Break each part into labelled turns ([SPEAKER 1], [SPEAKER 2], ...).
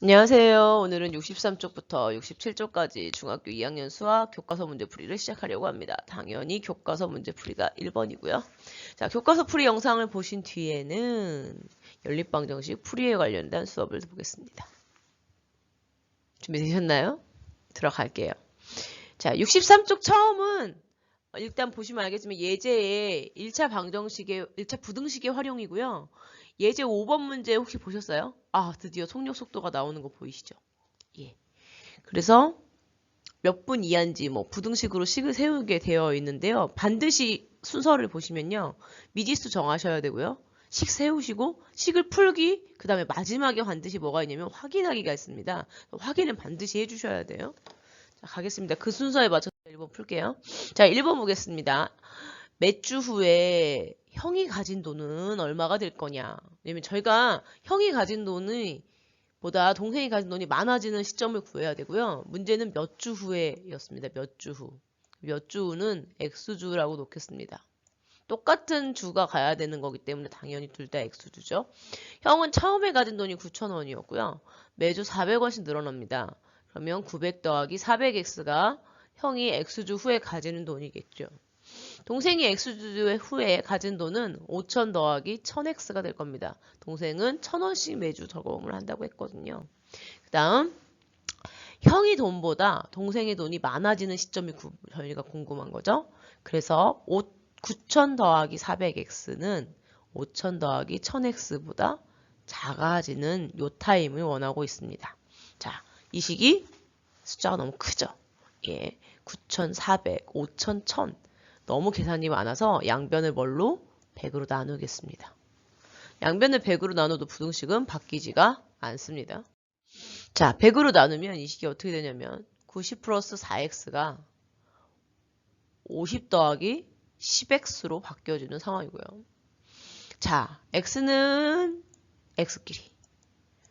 [SPEAKER 1] 안녕하세요. 오늘은 63쪽부터 67쪽까지 중학교 2학년 수학 교과서 문제풀이를 시작하려고 합니다. 당연히 교과서 문제풀이가 1번이고요. 자, 교과서 풀이 영상을 보신 뒤에는 연립방정식 풀이에 관련된 수업을 보겠습니다. 준비되셨나요? 들어갈게요. 자, 63쪽 처음은 일단 보시면 알겠지만 예제의 1차 방정식의 1차 부등식의 활용이고요. 예제 5번 문제 혹시 보셨어요? 아, 드디어 속력 속도가 나오는 거 보이시죠? 예. 그래서 몇 분 이하인지 뭐 부등식으로 식을 세우게 되어 있는데요. 반드시 순서를 보시면요. 미지수 정하셔야 되고요. 식 세우시고 식을 풀기, 그 다음에 마지막에 반드시 뭐가 있냐면 확인하기가 있습니다. 확인은 반드시 해주셔야 돼요. 자, 가겠습니다. 그 순서에 맞춰서 1번 풀게요. 자, 1번 보겠습니다. 몇 주 후에 형이 가진 돈은 얼마가 될 거냐. 왜냐면 저희가 형이 가진 돈이 보다 동생이 가진 돈이 많아지는 시점을 구해야 되고요. 문제는 몇 주 후에였습니다. 몇 주 후. 몇 주 후는 X주라고 놓겠습니다. 똑같은 주가 가야 되는 거기 때문에 당연히 둘 다 X주죠. 형은 처음에 가진 돈이 9,000원이었고요. 매주 400원씩 늘어납니다. 그러면 900 더하기 400X가 형이 X주 후에 가지는 돈이겠죠. 동생이 X주 후에 가진 돈은 5,000 더하기 1000X가 될 겁니다. 동생은 1,000원씩 매주 저금을 한다고 했거든요. 그 다음 형이 돈보다 동생의 돈이 많아지는 시점이 저희가 궁금한 거죠. 그래서 9,000 더하기 400X는 5,000 더하기 1000X보다 작아지는 요 타임을 원하고 있습니다. 자, 이 식이 숫자가 너무 크죠. 예, 9,400, 5,000, 1,000 너무 계산이 많아서 양변을 뭘로? 100으로 나누겠습니다. 양변을 100으로 나눠도 부등식은 바뀌지가 않습니다. 자, 100으로 나누면 이 식이 어떻게 되냐면 90 플러스 4x가 50 더하기 10x로 바뀌어지는 상황이고요. 자, x는 x끼리,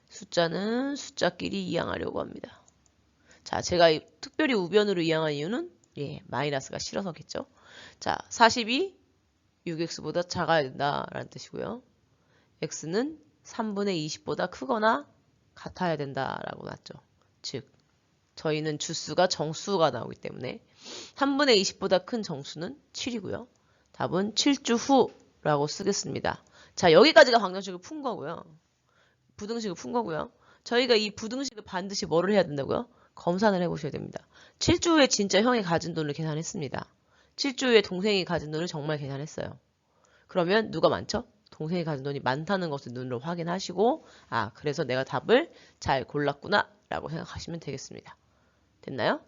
[SPEAKER 1] 숫자는 숫자끼리 이항하려고 합니다. 자, 제가 특별히 우변으로 이항한 이유는 마이너스가 싫어서겠죠. 자, 40이 6x보다 작아야 된다라는 뜻이고요. x는 3분의 20보다 크거나 같아야 된다라고 났죠. 즉, 저희는 주수가 정수가 나오기 때문에 3분의 20보다 큰 정수는 7이고요. 답은 7주 후라고 쓰겠습니다. 자, 여기까지가 방정식을 푼 거고요. 부등식을 푼 거고요. 저희가 이 부등식을 반드시 뭐를 해야 된다고요? 검산을 해보셔야 됩니다. 7주 후에 진짜 형이 가진 돈을 계산했습니다. 7주 후에 동생이 가진 돈을 정말 계산했어요. 그러면 누가 많죠? 동생이 가진 돈이 많다는 것을 눈으로 확인하시고 그래서 내가 답을 잘 골랐구나 라고 생각하시면 되겠습니다. 됐나요?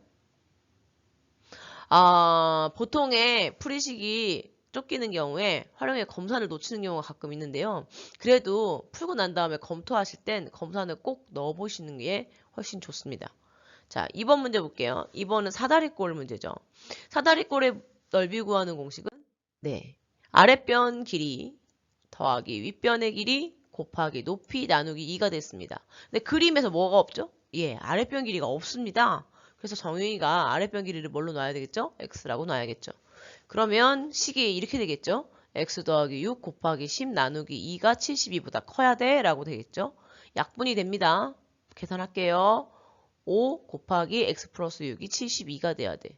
[SPEAKER 1] 보통의 풀이식이 쫓기는 경우에 활용의 검산을 놓치는 경우가 가끔 있는데요. 그래도 풀고 난 다음에 검토하실 땐 검산을 꼭 넣어보시는 게 훨씬 좋습니다. 자, 2번 문제 볼게요. 2번은 사다리꼴 문제죠. 사다리꼴의 넓이 구하는 공식은 아랫변 길이 더하기 윗변의 길이 곱하기 높이 나누기 2가 됐습니다. 근데 그림에서 뭐가 없죠? 아랫변 길이가 없습니다. 그래서 정윤이가 아랫변 길이를 뭘로 놔야 되겠죠? x라고 놔야겠죠. 그러면 식이 이렇게 되겠죠? x 더하기 6 곱하기 10 나누기 2가 72보다 커야 돼 라고 되겠죠? 약분이 됩니다. 계산할게요. 5 곱하기 x 플러스 6이 72가 돼야 돼.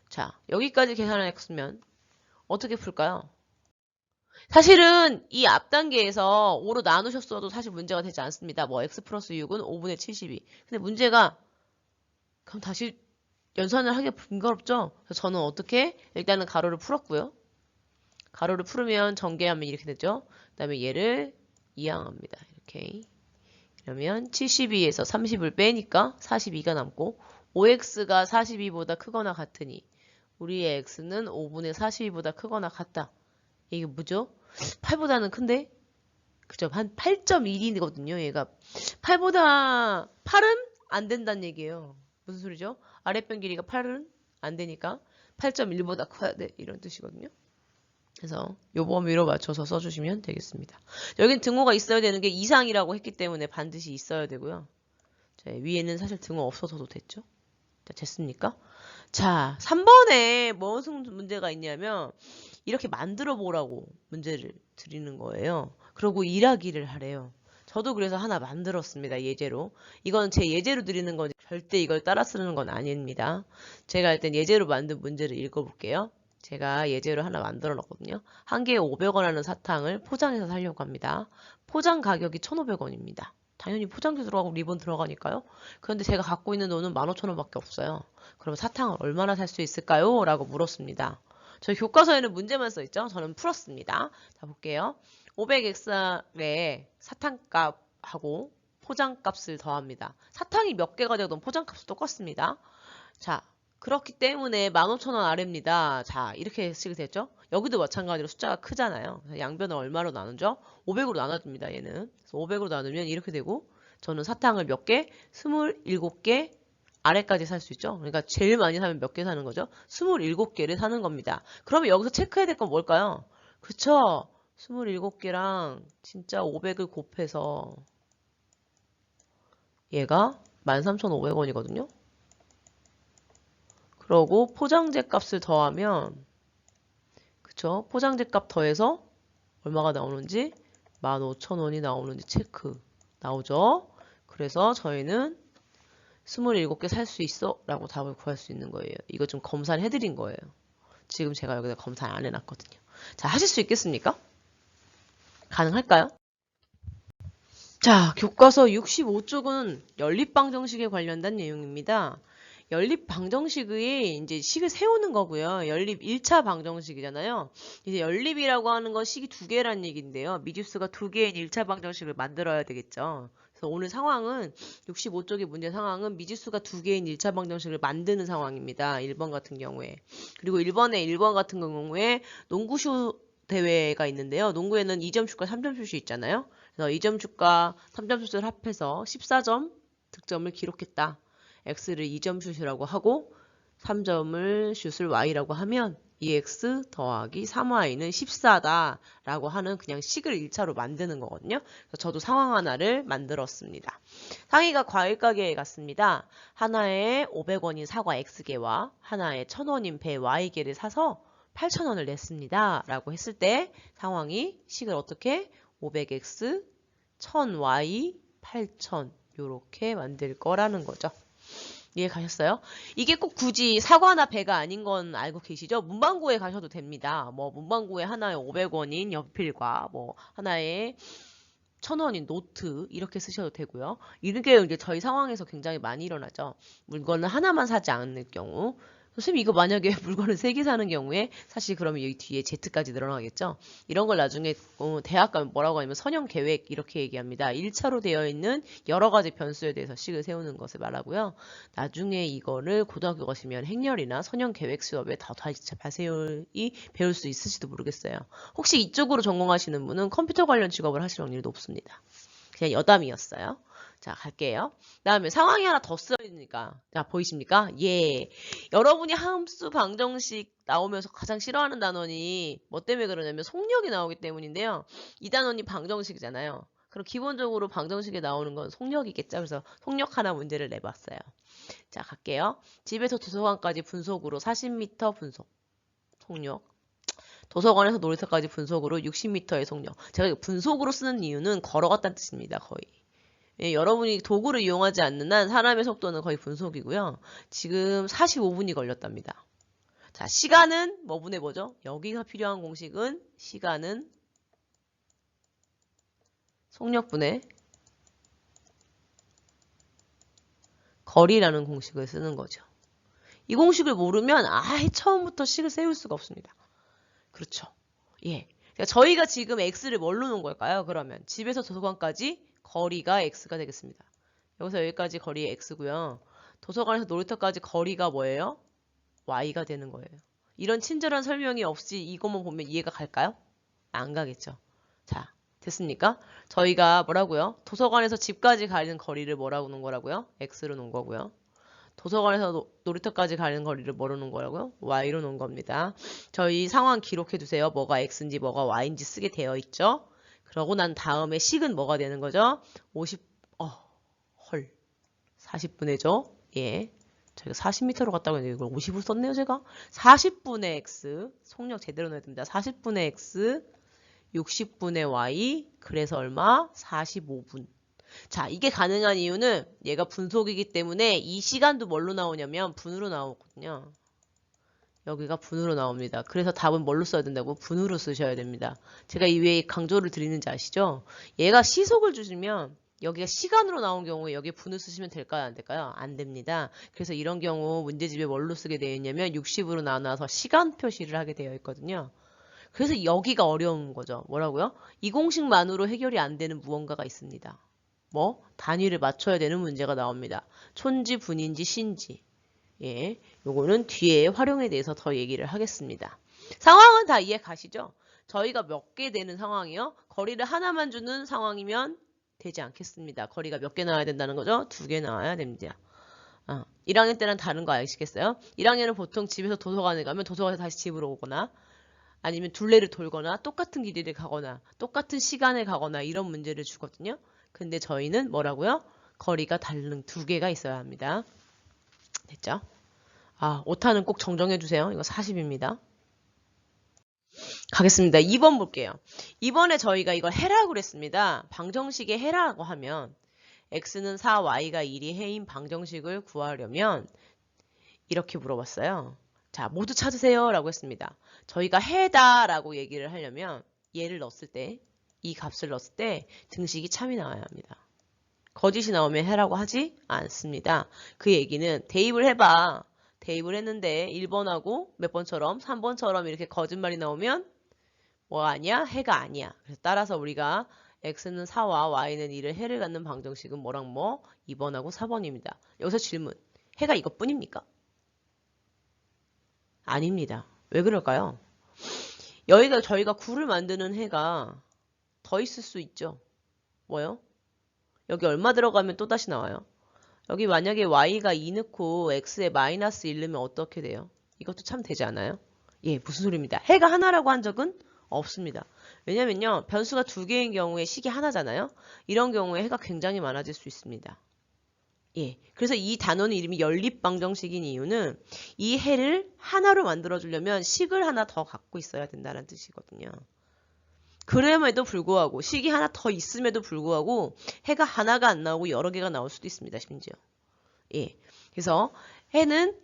[SPEAKER 1] 자, 여기까지 계산을 했으면 어떻게 풀까요? 사실은 이 앞 단계에서 5로 나누셨어도 사실 문제가 되지 않습니다. 뭐 x 플러스 6은 5분의 72. 근데 문제가 그럼 다시 연산을 하기가 번거롭죠? 그래서 저는 어떻게? 일단은 가로를 풀었고요. 가로를 풀으면 전개하면 이렇게 되죠. 그 다음에 얘를 이항합니다. 이렇게. 그러면 72에서 30을 빼니까 42가 남고 5x가 42보다 크거나 같으니 우리의 x는 5분의 42보다 크거나 같다. 이게 뭐죠? 8보다는 큰데? 그죠? 한 8.1이거든요. 얘가 8은 안 된다는 얘기예요. 무슨 소리죠? 아랫변 길이가 8은 안 되니까 8.1보다 커야 돼. 이런 뜻이거든요. 그래서 요 범위로 맞춰서 써주시면 되겠습니다. 여긴 등호가 있어야 되는 게 이상이라고 했기 때문에 반드시 있어야 되고요. 자, 위에는 사실 등호 없어서도 됐죠? 자, 됐습니까? 자, 3번에 무슨 문제가 있냐면 이렇게 만들어 보라고 문제를 드리는 거예요. 그리고 일하기를 하래요. 저도 그래서 하나 만들었습니다. 예제로. 이건 제 예제로 드리는 거지 절대 이걸 따라 쓰는 건 아닙니다. 제가 일단 예제로 만든 문제를 읽어볼게요. 제가 예제로 하나 만들어 놨거든요. 한 개에 500원 하는 사탕을 포장해서 사려고 합니다. 포장 가격이 1,500원입니다. 당연히 포장지 들어가고 리본 들어가니까요. 그런데 제가 갖고 있는 돈은 15,000원밖에 없어요. 그럼 사탕을 얼마나 살 수 있을까요? 라고 물었습니다. 저희 교과서에는 문제만 써있죠? 저는 풀었습니다. 자, 볼게요. 500x에 사탕값하고 포장값을 더합니다. 사탕이 몇 개가 되든 포장값은 똑같습니다. 자, 그렇기 때문에 15,000원 아래입니다. 자, 이렇게 쓰게 됐죠? 여기도 마찬가지로 숫자가 크잖아요. 양변을 얼마로 나누죠? 500으로 나눠줍니다, 얘는. 그래서 500으로 나누면 이렇게 되고, 저는 사탕을 몇 개? 27개 아래까지 살 수 있죠? 그러니까 제일 많이 사면 몇 개 사는 거죠? 27개를 사는 겁니다. 그러면 여기서 체크해야 될 건 뭘까요? 그쵸? 27개랑 진짜 500을 곱해서 얘가 13,500원이거든요? 그러고 포장재 값을 더하면 그쵸? 포장재 값 더해서 얼마가 나오는지 15,000원이 나오는지 체크 나오죠? 그래서 저희는 27개 살 수 있어? 라고 답을 구할 수 있는 거예요. 이거 좀 검사를 해드린 거예요. 지금 제가 여기다 검사 안 해놨거든요. 자, 하실 수 있겠습니까? 가능할까요? 자, 교과서 65쪽은 연립방정식에 관련된 내용입니다. 연립방정식의 이제 식을 세우는 거고요. 연립 1차 방정식이잖아요. 이제 연립이라고 하는 건 식이 두 개란 얘기인데요. 미지수가 두 개인 1차 방정식을 만들어야 되겠죠. 그래서 오늘 상황은 65쪽의 문제 상황은 미지수가 두 개인 1차 방정식을 만드는 상황입니다. 1번 같은 경우에. 그리고 1번 같은 경우에 농구쇼 대회가 있는데요. 농구에는 2점 슛과 3점 슛이 있잖아요. 그래서 2점 슛과 3점 슛을 합해서 14점 득점을 기록했다. x를 2점 슛이라고 하고 3점을 슛을 y라고 하면 2x 더하기 3y는 14다 라고 하는 그냥 식을 1차로 만드는 거거든요. 그래서 저도 상황 하나를 만들었습니다. 상희가 과일 가게에 갔습니다. 하나에 500원인 사과 x개와 하나에 1,000원인 배 y개를 사서 8,000원을 냈습니다. 라고 했을 때 상황이 식을 어떻게 500x, 1000y, 8,000 요렇게 만들 거라는 거죠. 이해 가셨어요? 이게 꼭 굳이 사과나 배가 아닌 건 알고 계시죠? 문방구에 가셔도 됩니다. 뭐 문방구에 하나에 500원인 연필과 뭐 하나에 1,000원인 노트 이렇게 쓰셔도 되고요. 이게 이제 저희 상황에서 굉장히 많이 일어나죠. 물건을 하나만 사지 않을 경우. 선생님 이거 만약에 물건을 3개 사는 경우에 사실 그러면 여기 뒤에 Z까지 늘어나겠죠. 이런 걸 나중에 대학 가면 뭐라고 하냐면 선형 계획 이렇게 얘기합니다. 1차로 되어 있는 여러 가지 변수에 대해서 식을 세우는 것을 말하고요. 나중에 이거를 고등학교 가시면 행렬이나 선형 계획 수업에 더 자세히 배울 수 있을지도 모르겠어요. 혹시 이쪽으로 전공하시는 분은 컴퓨터 관련 직업을 하실 확률이 높습니다. 그냥 여담이었어요. 자, 갈게요. 다음에 상황이 하나 더 쓰여있으니까. 자, 보이십니까? 예. 여러분이 함수 방정식 나오면서 가장 싫어하는 단원이 뭐 때문에 그러냐면 속력이 나오기 때문인데요. 이 단원이 방정식이잖아요. 그럼 기본적으로 방정식에 나오는 건 속력이겠죠. 그래서 속력 하나 문제를 내봤어요. 자, 갈게요. 집에서 도서관까지 분속으로 40m 분속. 속력. 도서관에서 놀이터까지 분속으로 60m의 속력. 제가 분속으로 쓰는 이유는 걸어갔다는 뜻입니다. 거의. 예, 여러분이 도구를 이용하지 않는 한 사람의 속도는 거의 분속이고요. 지금 45분이 걸렸답니다. 자, 시간은 뭐 분의 뭐죠? 여기가 필요한 공식은 시간은 속력분의 거리라는 공식을 쓰는 거죠. 이 공식을 모르면 아예 처음부터 식을 세울 수가 없습니다. 그렇죠. 예. 그러니까 저희가 지금 x를 뭘로 놓은 걸까요? 그러면 집에서 도서관까지 거리가 x가 되겠습니다. 여기서 여기까지 거리 x고요. 도서관에서 놀이터까지 거리가 뭐예요? y가 되는 거예요. 이런 친절한 설명이 없이 이것만 보면 이해가 갈까요? 안 가겠죠. 자, 됐습니까? 저희가 뭐라고요? 도서관에서 집까지 가는 거리를 뭐라고 놓은 거라고요? x로 놓은 거고요. 도서관에서 놀이터까지 가는 거리를 뭐로 놓은 거라고요? y로 놓은 겁니다. 저희 상황 기록해 두세요. 뭐가 x인지 뭐가 y인지 쓰게 되어 있죠. 그러고 난 다음에 식은 뭐가 되는 거죠? 40분의죠? 예. 저희가 40m로 갔다고 했는데 이걸 50으로 썼네요, 제가. 40분의 x. 속력 제대로 넣어야 됩니다. 40분의 x 60분의 y, 그래서 얼마? 45분. 자, 이게 가능한 이유는 얘가 분속이기 때문에 이 시간도 뭘로 나오냐면 분으로 나오거든요. 여기가 분으로 나옵니다. 그래서 답은 뭘로 써야 된다고? 분으로 쓰셔야 됩니다. 제가 이 왜 강조를 드리는지 아시죠? 얘가 시속을 주시면 여기가 시간으로 나온 경우에 여기에 분을 쓰시면 될까요? 안 될까요? 안 됩니다. 그래서 이런 경우 문제집에 뭘로 쓰게 되어 있냐면 60으로 나눠서 시간 표시를 하게 되어 있거든요. 그래서 여기가 어려운 거죠. 뭐라고요? 이 공식만으로 해결이 안 되는 무언가가 있습니다. 뭐? 단위를 맞춰야 되는 문제가 나옵니다. 촌지, 분인지, 신지. 예, 요거는 뒤에 활용에 대해서 더 얘기를 하겠습니다. 상황은 다 이해 가시죠? 저희가 몇 개 되는 상황이요? 거리를 하나만 주는 상황이면 되지 않겠습니다. 거리가 몇 개 나와야 된다는 거죠? 2개 나와야 됩니다. 1학년 때는 다른 거 아시겠어요? 1학년은 보통 집에서 도서관에 가면 도서관에서 다시 집으로 오거나 아니면 둘레를 돌거나 똑같은 길이를 가거나 똑같은 시간에 가거나 이런 문제를 주거든요. 근데 저희는 뭐라고요? 거리가 다른 2개가 있어야 합니다. 됐죠? 오타는 꼭 정정해 주세요. 이거 40입니다. 가겠습니다. 2번 볼게요. 이번에 저희가 이걸 해라고 그랬습니다. 방정식의 해라고 하면 x는 4, y가 1이 해인 방정식을 구하려면 이렇게 물어봤어요. 자, 모두 찾으세요 라고 했습니다. 저희가 해다 라고 얘기를 하려면 얘를 넣었을 때, 이 값을 넣었을 때 등식이 참이 나와야 합니다. 거짓이 나오면 해라고 하지 않습니다. 그 얘기는 대입을 해봐. 대입을 했는데 1번하고 몇 번처럼 3번처럼 이렇게 거짓말이 나오면 뭐 아니야? 해가 아니야. 그래서 따라서 우리가 x는 4와 y는 1을 해를 갖는 방정식은 뭐랑 뭐? 2번하고 4번입니다. 여기서 질문. 해가 이것뿐입니까? 아닙니다. 왜 그럴까요? 여기가 저희가 9를 만드는 해가 더 있을 수 있죠. 뭐요? 여기 얼마 들어가면 또다시 나와요? 여기 만약에 y가 2 넣고 x에 마이너스 1 넣으면 어떻게 돼요? 이것도 참 되지 않아요? 예, 무슨 소리입니다. 해가 하나라고 한 적은 없습니다. 왜냐면요, 변수가 2개인 경우에 식이 하나잖아요? 이런 경우에 해가 굉장히 많아질 수 있습니다. 예, 그래서 이 단어는 이름이 연립방정식인 이유는 이 해를 하나로 만들어주려면 식을 하나 더 갖고 있어야 된다는 뜻이거든요. 그럼에도 불구하고 식이 하나 더 있음에도 불구하고 해가 하나가 안 나오고 여러 개가 나올 수도 있습니다. 심지어. 예. 그래서 해는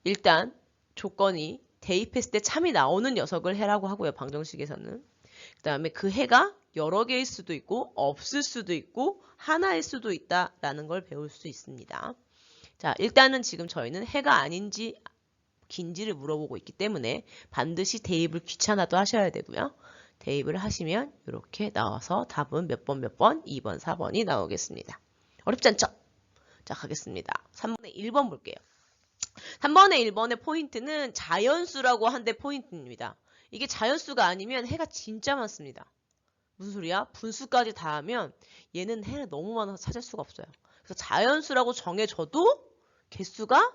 [SPEAKER 1] 일단 조건이 대입했을 때 참이 나오는 녀석을 해라고 하고요. 방정식에서는. 그 다음에 그 해가 여러 개일 수도 있고 없을 수도 있고 하나일 수도 있다라는 걸 배울 수 있습니다. 자, 일단은 지금 저희는 해가 아닌지 긴지를 물어보고 있기 때문에 반드시 대입을 귀찮아도 하셔야 되고요. 대입을 하시면 이렇게 나와서 답은 몇 번, 2번, 4번이 나오겠습니다. 어렵지 않죠? 자, 가겠습니다. 3번에 1번 볼게요. 3번에 1번의 포인트는 자연수라고 한데 포인트입니다. 이게 자연수가 아니면 해가 진짜 많습니다. 무슨 소리야? 분수까지 다 하면 얘는 해가 너무 많아서 찾을 수가 없어요. 그래서 자연수라고 정해져도 개수가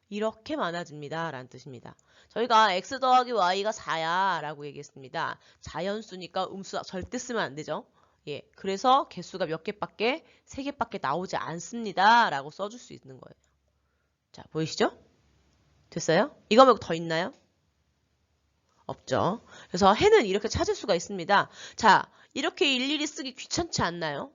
[SPEAKER 1] 이렇게 많아집니다. 라는 뜻입니다. 저희가 x 더하기 y가 4야 라고 얘기했습니다. 자연수니까 음수 절대 쓰면 안 되죠. 예, 그래서 개수가 몇 개밖에 3개밖에 나오지 않습니다. 라고 써줄 수 있는 거예요. 자, 보이시죠? 됐어요? 이거 말고 더 있나요? 없죠. 그래서 해는 이렇게 찾을 수가 있습니다. 자, 이렇게 일일이 쓰기 귀찮지 않나요?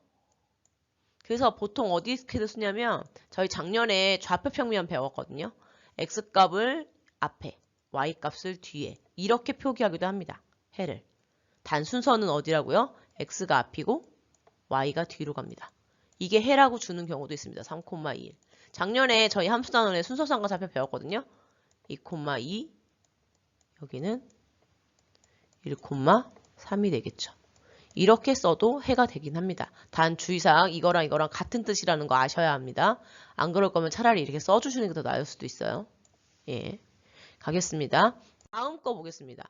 [SPEAKER 1] 그래서 보통 어디에서 쓰냐면 저희 작년에 좌표평면 배웠거든요. x값을 앞에, y값을 뒤에 이렇게 표기하기도 합니다. 해를. 단순서는 어디라고요? x가 앞이고 y가 뒤로 갑니다. 이게 해라고 주는 경우도 있습니다. 3,1. 작년에 저희 함수단원에 순서상과 좌표 배웠거든요. 2,2 여기는 1,3이 되겠죠. 이렇게 써도 해가 되긴 합니다. 단 주의사항 이거랑 이거랑 같은 뜻이라는 거 아셔야 합니다. 안 그럴 거면 차라리 이렇게 써주시는 게 더 나을 수도 있어요. 예, 가겠습니다. 다음 거 보겠습니다.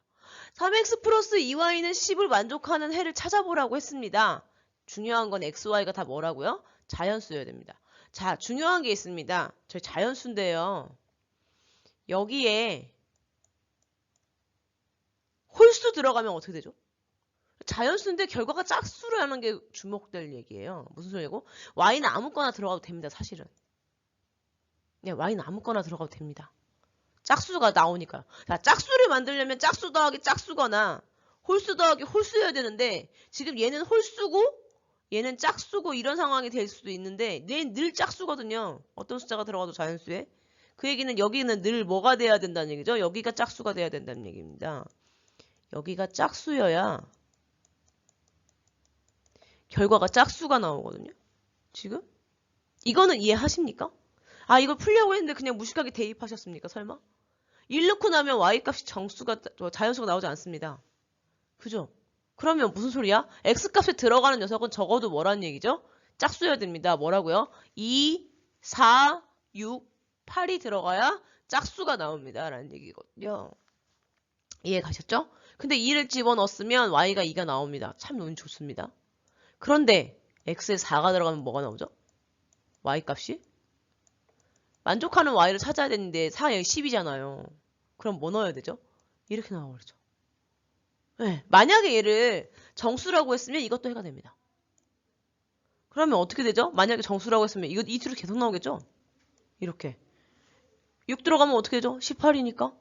[SPEAKER 1] 3x 플러스 2y는 10을 만족하는 해를 찾아보라고 했습니다. 중요한 건 x, y가 다 뭐라고요? 자연수여야 됩니다. 자, 중요한 게 있습니다. 저희 자연수인데요. 여기에 홀수 들어가면 어떻게 되죠? 자연수인데 결과가 짝수라는 게 주목될 얘기예요. 무슨 소리고? y는 아무거나 들어가도 됩니다. 사실은. 네, y는 아무거나 들어가도 됩니다. 짝수가 나오니까요. 자, 짝수를 만들려면 짝수 더하기 짝수거나 홀수 더하기 홀수여야 되는데 지금 얘는 홀수고 얘는 짝수고 이런 상황이 될 수도 있는데 얘는 늘 짝수거든요. 어떤 숫자가 들어가도 자연수에. 그 얘기는 여기는 늘 뭐가 돼야 된다는 얘기죠. 여기가 짝수가 돼야 된다는 얘기입니다. 여기가 짝수여야 결과가 짝수가 나오거든요. 지금? 이거는 이해하십니까? 아, 이걸 풀려고 했는데 그냥 무식하게 대입하셨습니까? 설마? 1 넣고 나면 y값이 정수가, 자연수가 나오지 않습니다. 그죠? 그러면 무슨 소리야? x값에 들어가는 녀석은 적어도 뭐라는 얘기죠? 짝수여야 됩니다. 뭐라고요? 2, 4, 6, 8이 들어가야 짝수가 나옵니다. 라는 얘기거든요. 이해 가셨죠? 근데 2를 집어넣었으면 y가 2가 나옵니다. 참 운이 좋습니다. 그런데 x에 4가 들어가면 뭐가 나오죠? y값이? 만족하는 y를 찾아야 되는데 4에 10이잖아요. 그럼 뭐 넣어야 되죠? 이렇게 나와버리죠. 네, 만약에 얘를 정수라고 했으면 이것도 해가 됩니다. 그러면 어떻게 되죠? 만약에 정수라고 했으면 이 둘이 계속 나오겠죠? 이렇게. 6 들어가면 어떻게 되죠? 18이니까.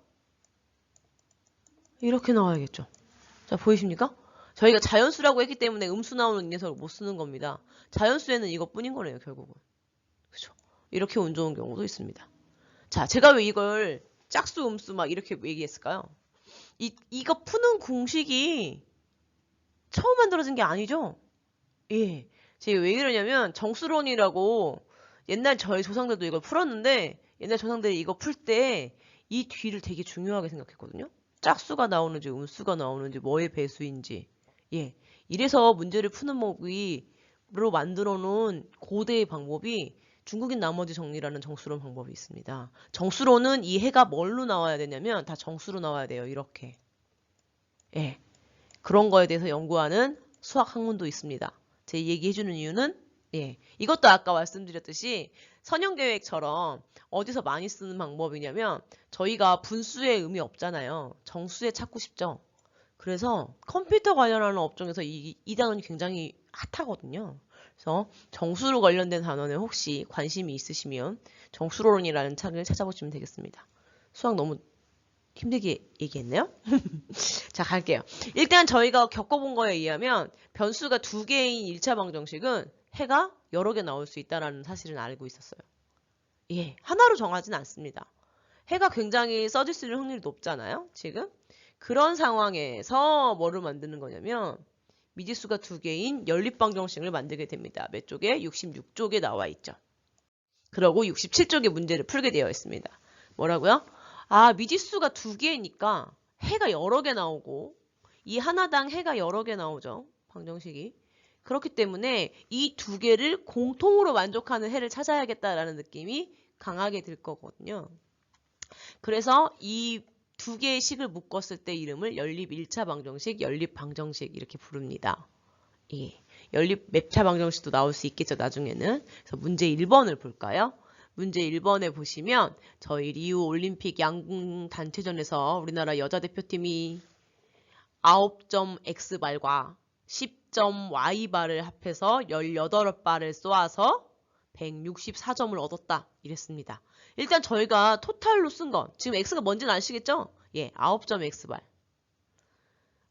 [SPEAKER 1] 이렇게 나와야겠죠. 자, 보이십니까? 저희가 자연수라고 했기 때문에 음수 나오는 이 녀석을 못 쓰는 겁니다. 자연수에는 이것뿐인 거네요, 결국은. 그죠? 이렇게 운 좋은 경우도 있습니다. 자, 제가 왜 이걸 짝수, 음수 막 이렇게 얘기했을까요? 이거 푸는 공식이 처음 만들어진 게 아니죠? 예. 제가 왜 이러냐면 정수론이라고 옛날 저희 조상들도 이걸 풀었는데 옛날 조상들이 이거 풀 때 이 뒤를 되게 중요하게 생각했거든요. 짝수가 나오는지 음수가 나오는지 뭐의 배수인지. 예. 이래서 문제를 푸는 법으로 만들어 놓은 고대의 방법이 중국인 나머지 정리라는 정수론 방법이 있습니다. 정수론은 이 해가 뭘로 나와야 되냐면 다 정수로 나와야 돼요. 이렇게. 예. 그런 거에 대해서 연구하는 수학 학문도 있습니다. 제 얘기해주는 이유는 예. 이것도 아까 말씀드렸듯이 선형계획처럼 어디서 많이 쓰는 방법이냐면 저희가 분수의 의미 없잖아요. 정수에 찾고 싶죠. 그래서 컴퓨터 관련하는 업종에서 이 단원이 굉장히 핫하거든요. 그래서 정수로 관련된 단원에 혹시 관심이 있으시면 정수론이라는 책을 찾아보시면 되겠습니다. 수학 너무 힘들게 얘기했네요. 자, 갈게요. 일단 저희가 겪어본 거에 의하면 변수가 2개인 1차 방정식은 해가 여러 개 나올 수 있다는 사실은 알고 있었어요. 예, 하나로 정하진 않습니다. 해가 굉장히 써질 수 있는 확률이 높잖아요. 지금 그런 상황에서 뭐를 만드는 거냐면 미지수가 2개인 연립방정식을 만들게 됩니다. 몇 쪽에? 66쪽에 나와 있죠. 그리고 67쪽에 문제를 풀게 되어 있습니다. 뭐라고요? 아, 미지수가 2개니까 해가 여러 개 나오고 이 하나당 해가 여러 개 나오죠. 방정식이. 그렇기 때문에 이 2개를 공통으로 만족하는 해를 찾아야겠다라는 느낌이 강하게 들 거거든요. 그래서 이 2개의 식을 묶었을 때 이름을 연립 1차 방정식, 연립 방정식 이렇게 부릅니다. 예. 연립 맵차 방정식도 나올 수 있겠죠, 나중에는. 그래서 문제 1번을 볼까요? 문제 1번에 보시면 저희 리우 올림픽 양궁 단체전에서 우리나라 여자 대표팀이 9점 X발과 10점 Y발을 합해서 18발을 쏘아서 164점을 얻었다. 이랬습니다. 일단 저희가 토탈로 쓴 건 지금 X가 뭔지는 아시겠죠? 예, 9점 X발.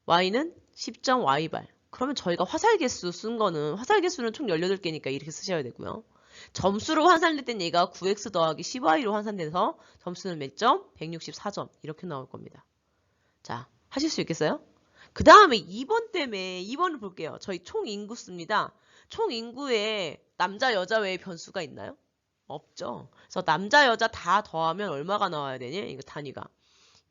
[SPEAKER 1] Y는 10점 Y발. 그러면 저희가 화살개수 쓴 거는 화살개수는 총 18개니까 이렇게 쓰셔야 되고요. 점수로 환산될 땐 얘가 9x 더하기 10y로 환산돼서 점수는 몇 점? 164점. 이렇게 나올 겁니다. 자, 하실 수 있겠어요? 그 다음에 2번 때문에 2번을 볼게요. 저희 총 인구 씁니다. 총 인구에 남자, 여자 외에 변수가 있나요? 없죠. 그래서 남자, 여자 다 더하면 얼마가 나와야 되니? 이거 단위가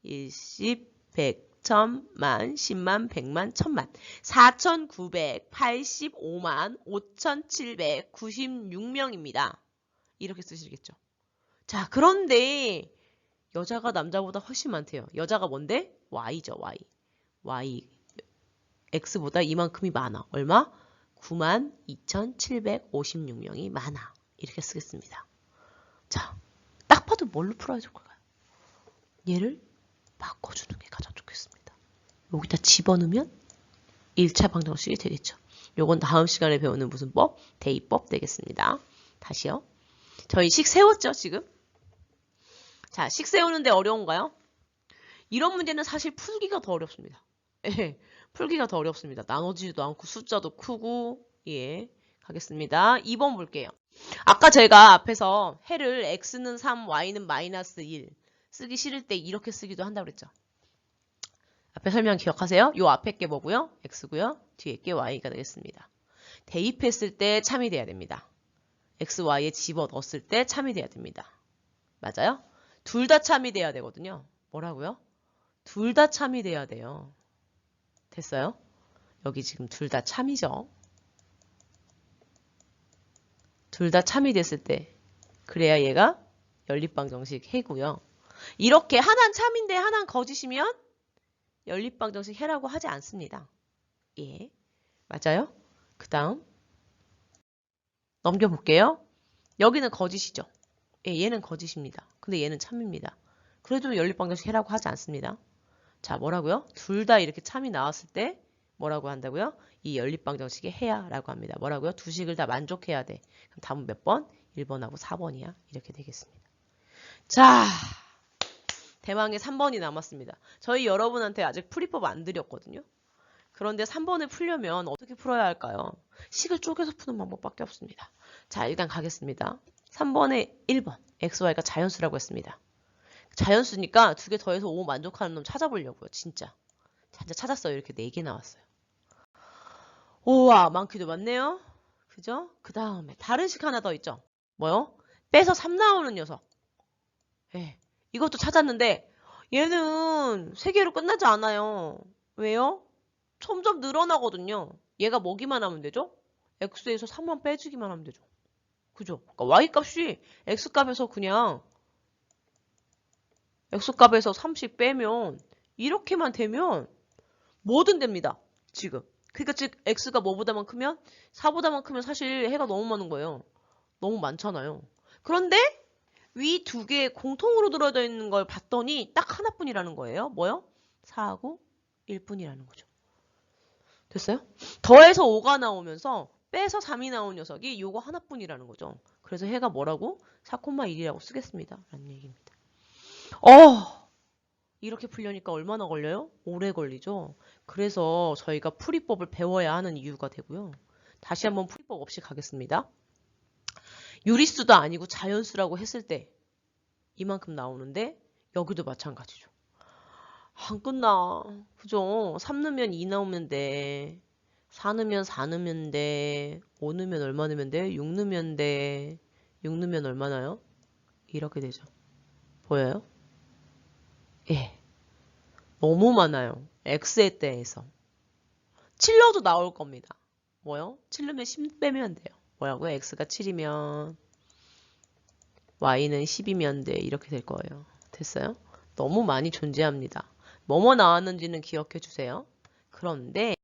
[SPEAKER 1] 10, 100, 1000만, 10만, 100만, 1000만 4985만 5796명입니다. 이렇게 쓰시겠죠. 자, 그런데 여자가 남자보다 훨씬 많대요. 여자가 뭔데? Y죠, Y. Y. X보다 이만큼이 많아. 얼마? 92,756명이 많아. 이렇게 쓰겠습니다. 자, 딱 봐도 뭘로 풀어야 좋을까요? 얘를 바꿔주는 게 가장 좋겠습니다. 여기다 집어넣으면 1차 방정식이 되겠죠. 요건 다음 시간에 배우는 무슨 법? 대입법 되겠습니다. 다시요. 저희 식 세웠죠, 지금? 자, 식 세우는데 어려운가요? 이런 문제는 사실 풀기가 더 어렵습니다. 예, 풀기가 더 어렵습니다. 나눠지지도 않고 숫자도 크고. 예, 가겠습니다. 2번 볼게요. 아까 제가 앞에서 해를 x는 3, y는 마이너스 1 쓰기 싫을 때 이렇게 쓰기도 한다고 그랬죠. 앞에 설명 기억하세요? 요 앞에 게 뭐고요? x고요. 뒤에 게 y가 되겠습니다. 대입했을 때 참이 돼야 됩니다. x, y에 집어 넣었을 때 참이 돼야 됩니다. 맞아요? 둘 다 참이 돼야 되거든요. 뭐라고요? 둘 다 참이 돼야 돼요. 됐어요? 여기 지금 둘 다 참이죠. 둘 다 참이 됐을 때 그래야 얘가 연립방정식 해고요. 이렇게 하나는 참인데 하나는 거짓이면 연립방정식 해라고 하지 않습니다. 예, 맞아요? 그 다음 넘겨볼게요. 여기는 거짓이죠. 예, 얘는 거짓입니다. 근데 얘는 참입니다. 그래도 연립방정식 해라고 하지 않습니다. 자, 뭐라고요? 둘 다 이렇게 참이 나왔을 때 뭐라고 한다고요? 이 연립방정식의 해야 라고 합니다. 뭐라고요? 두 식을 다 만족해야 돼. 그럼 답은 몇 번? 1번하고 4번이야. 이렇게 되겠습니다. 자, 대망의 3번이 남았습니다. 저희 여러분한테 아직 풀이법 안 드렸거든요. 그런데 3번을 풀려면 어떻게 풀어야 할까요? 식을 쪼개서 푸는 방법밖에 없습니다. 자, 일단 가겠습니다. 3번에 1번, xy가 자연수라고 했습니다. 자연수니까 두 개 더해서 5 만족하는 놈 찾아보려고요. 진짜 찾았어요. 이렇게 4개 나왔어요. 우와, 많기도 많네요. 그죠? 그 다음에 다른 식 하나 더 있죠. 뭐요? 빼서 3 나오는 녀석. 예, 이것도 찾았는데 얘는 3개로 끝나지 않아요. 왜요? 점점 늘어나거든요. 얘가 뭐기만 하면 되죠? x에서 3만 빼주기만 하면 되죠. 그죠? 그러니까 y값이 x값에서 그냥 x값에서 30 빼면 이렇게만 되면 뭐든 됩니다. 지금. 그러니까 즉 x가 뭐보다만 크면 4보다만 크면 사실 해가 너무 많은 거예요. 너무 많잖아요. 그런데 위 두 개 공통으로 들어져 있는 걸 봤더니 딱 하나뿐이라는 거예요. 뭐요? 4하고 1뿐이라는 거죠. 됐어요? 더해서 5가 나오면서 빼서 3이 나온 녀석이 요거 하나뿐이라는 거죠. 그래서 해가 뭐라고? 4,1이라고 쓰겠습니다. 라는 얘기입니다. 이렇게 풀려니까 얼마나 걸려요? 오래 걸리죠. 그래서 저희가 풀이법을 배워야 하는 이유가 되고요. 다시 한번 풀이법 없이 가겠습니다. 유리수도 아니고 자연수라고 했을 때 이만큼 나오는데 여기도 마찬가지죠. 안 끝나. 그죠? 3 넣으면 2 나오면 돼. 4 넣으면 4 넣으면 돼. 5 넣으면 얼마 넣으면 돼? 6 넣으면 돼. 6 넣으면 얼마나요? 이렇게 되죠. 보여요? 예. 너무 많아요. x에 대해서. 7 넣어도 나올 겁니다. 뭐요? 7 넣으면 10 빼면 돼요. 뭐라고요? x가 7이면 y는 10이면 돼. 이렇게 될 거예요. 됐어요? 너무 많이 존재합니다. 뭐뭐 나왔는지는 기억해 주세요. 그런데